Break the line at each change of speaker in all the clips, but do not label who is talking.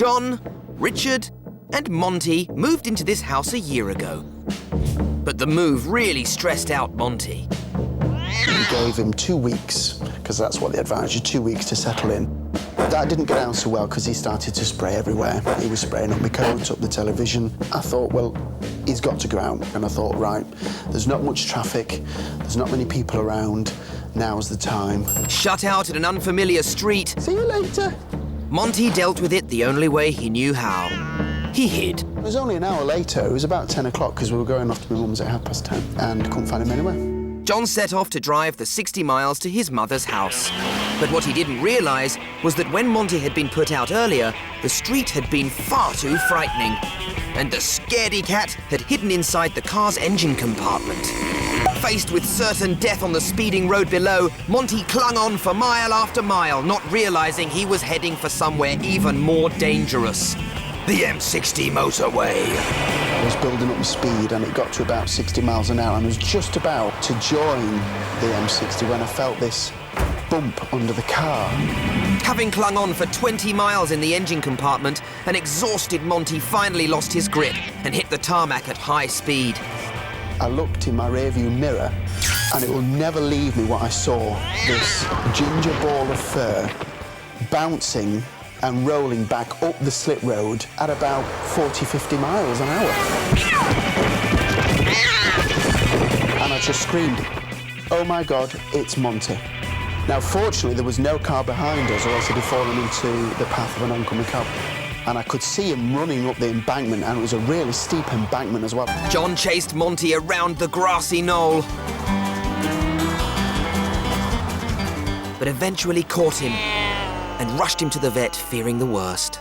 John, Richard and Monty moved into this house a year ago. But the move really stressed out Monty.
We gave him 2 weeks, because that's what they advised you, 2 weeks to settle in. That didn't go down so well because he started to spray everywhere. He was spraying up my coat, up the television. I thought, well, he's got to go out. And I thought, right, there's not much traffic, there's not many people around, now's the time.
Shut out at an unfamiliar street.
See you later.
Monty dealt with it the only way he knew how. He hid.
It was only an hour later, it was about 10 o'clock because we were going off to my mum's at 10:30 and couldn't find him anywhere.
John set off to drive the 60 miles to his mother's house. But what he didn't realise was that when Monty had been put out earlier, the street had been far too frightening. And the scaredy cat had hidden inside the car's engine compartment. Faced with certain death on the speeding road below, Monty clung on for mile after mile, not realising he was heading for somewhere even more dangerous. The M60 motorway.
I was building up my speed and it got to about 60 miles an hour and I was just about to join the M60 when I felt this bump under the car.
Having clung on for 20 miles in the engine compartment, an exhausted Monty finally lost his grip and hit the tarmac at high speed.
I looked in my rearview mirror and it will never leave me what I saw. This ginger ball of fur bouncing and rolling back up the slip road at about 40-50 miles an hour. And I just screamed, oh my God, it's Monty. Now, fortunately, there was no car behind us, or else he'd have fallen into the path of an oncoming car. And I could see him running up the embankment, and it was a really steep embankment as well.
John chased Monty around the grassy knoll, but eventually caught him and rushed him to the vet, fearing the worst.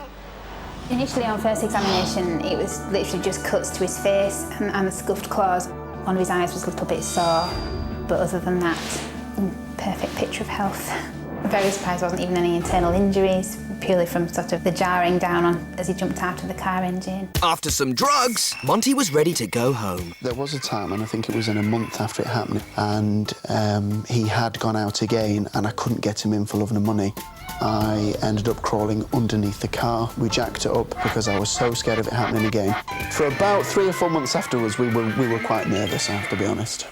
Initially, on first examination, it was literally just cuts to his face and scuffed claws. One of his eyes was a little bit sore, but other than that, perfect picture of health. I'm very surprised there wasn't even any internal injuries, purely from sort of the jarring down on as he jumped out of the car engine.
After some drugs, Monty was ready to go home.
There was a time, and I think it was in a month after it happened, and he had gone out again, and I couldn't get him in for love nor money. I ended up crawling underneath the car. We jacked it up because I was so scared of it happening again. For about 3 or 4 months afterwards, we were quite nervous, I have to be honest.